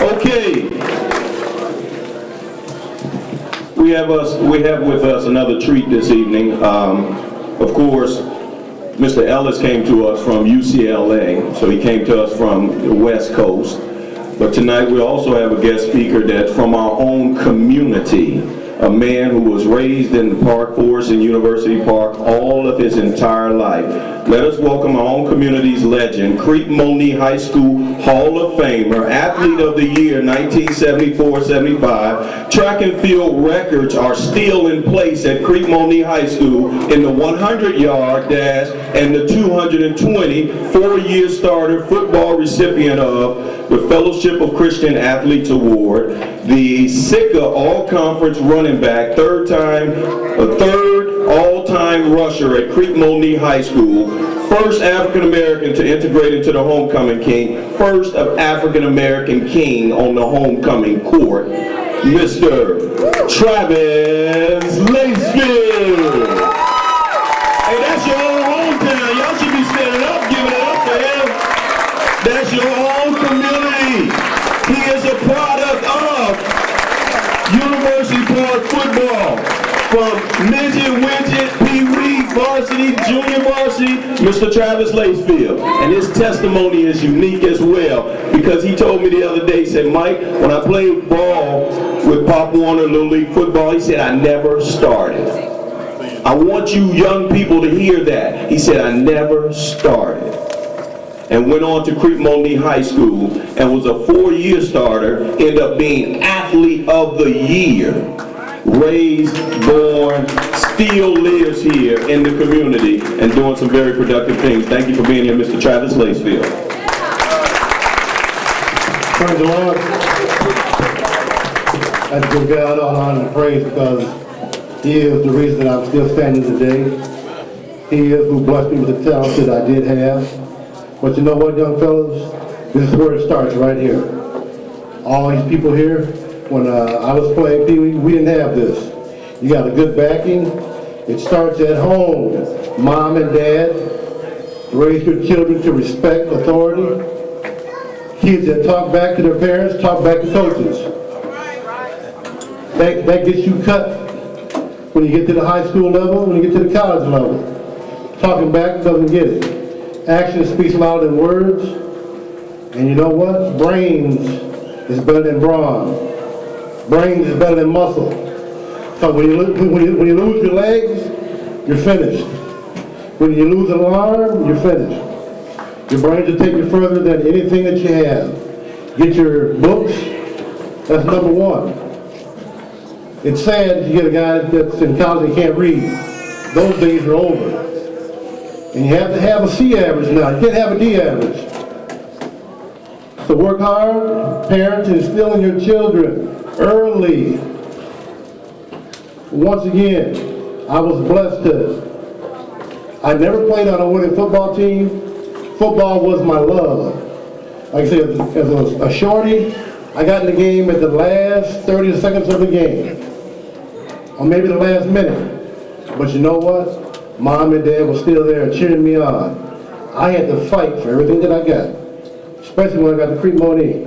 Okay. We have with us another treat this evening. Of course, Mr. Ellis came to us from UCLA, so he came to us from the West Coast. But tonight we also have a guest speaker that's from our own community, a man who was raised in Park Forest and University Park all of his entire life. Let us welcome our own community's legend, Crete-Monee High School Hall of Famer, Athlete of the Year 1974-75. Track and field records are still in place at Crete-Monee High School in the 100-yard dash and the 220, four-year starter, football recipient of the Fellowship of Christian Athletes Award, the SICA All-Conference running back, third all-time rusher at Crete-Monee High School, first African-American to integrate into the homecoming king, first of African-American king on the homecoming court, Mr. Travis Lacefield. Hey, that's your own hometown. Y'all should be standing up, giving it up for him. That's your own community. He is a product of University Park football. From midget, widget, pee-wee, varsity, junior varsity, Mr. Travis Lacefield. And his testimony is unique as well, because he told me the other day, he said, Mike, when I played ball with Pop Warner Little League football, he said, I never started. I want you young people to hear that. He said, I never started. And went on to Crete-Monee High School and was a four-year starter, ended up being Athlete of the Year. Raised, born, still lives here in the community and doing some very productive things. Thank you for being here, Mr. Travis Lacefield. Praise the Lord. I give God all honor and praise because He is the reason that I'm still standing today. He is who blessed me with the talent that I did have. But you know what, young fellas? This is where it starts, right here. All these people here, when I was playing Pee-wee, we didn't have this. You got a good backing. It starts at home. Mom and dad raise your children to respect authority. Kids that talk back to their parents, talk back to coaches. That gets you cut when you get to the high school level, when you get to the college level. Talking back doesn't get it. Action speaks louder than words. And you know what? Brains is better than brawn. Brains is better than muscle. So when you lose your legs, you're finished. When you lose an arm, you're finished. Your brain will take you further than anything that you have. Get your books. That's number one. It's sad you get a guy that's in college and can't read. Those days are over. And you have to have a C average now. You can't have a D average. So work hard, parents, instill in your children early. Once again, I was blessed to, I never played on a winning football team. Football was my love. Like I said, as a shorty, I got in the game at the last 30 seconds of the game. Or maybe the last minute. But you know what? Mom and dad were still there cheering me on. I had to fight for everything that I got. Especially when I got to Crete-Monee.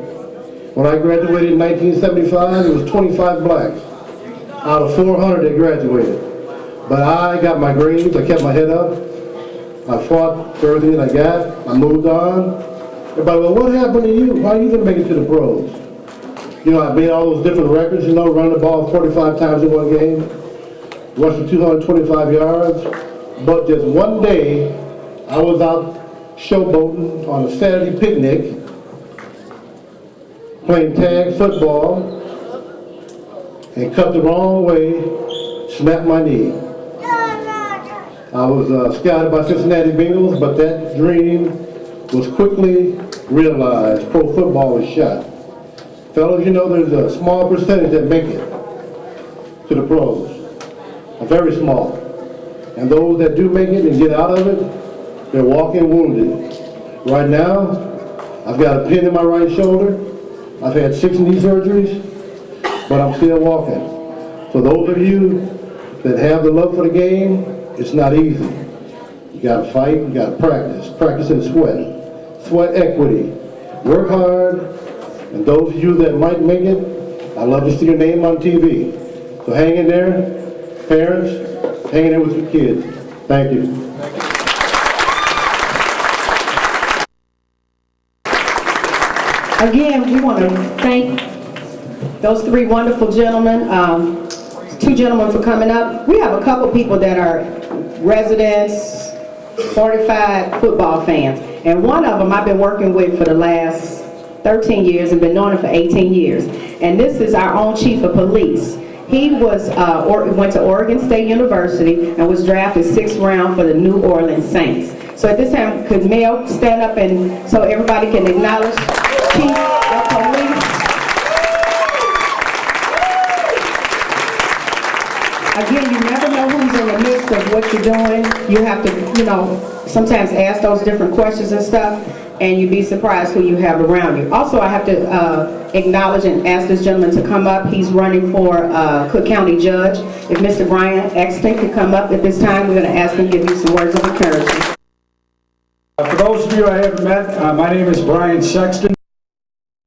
When I graduated in 1975, it was 25 blacks out of 400 that graduated. But I got my grades, I kept my head up, I fought for everything that I got, I moved on. Everybody, well, what happened to you? Why are you going to make it to the pros? You know, I made all those different records, you know, run the ball 45 times in one game, rush for 225 yards. But just one day, I was out showboating on a Saturday picnic, playing tag football, and cut the wrong way, snapped my knee. I was scouted by Cincinnati Bengals, but that dream was quickly realized. Pro football was shot. Fellas, you know there's a small percentage that make it to the pros. A very small. And those that do make it and get out of it, they're walking wounded. Right now, I've got a pin in my right shoulder. I've had 6 knee surgeries, but I'm still walking. So those of you that have the love for the game, it's not easy. You gotta fight, you gotta practice. Practice and sweat. Sweat equity. Work hard, And those of you that might make it, I'd love to see your name on TV. So hang in there, parents, hang in there with your kids. Thank you. Again, we want to thank those three wonderful gentlemen, two gentlemen for coming up. We have a couple people that are residents, 45 football fans. And one of them I've been working with for the last 13 years and been knowing him for 18 years. And this is our own chief of police. He was went to Oregon State University and was drafted 6th round for the New Orleans Saints. So at this time, could Mel stand up and so everybody can acknowledge Chief of Police? Again, you never know who's in the midst of what you're doing. You have to, sometimes ask those different questions and stuff, and you'd be surprised who you have around you. Also, I have to acknowledge and ask this gentleman to come up. He's running for Cook County Judge. If Mr. Brian Exton could come up at this time, we're going to ask him to give you some words of encouragement. For those of you I haven't met, my name is Brian Sexton.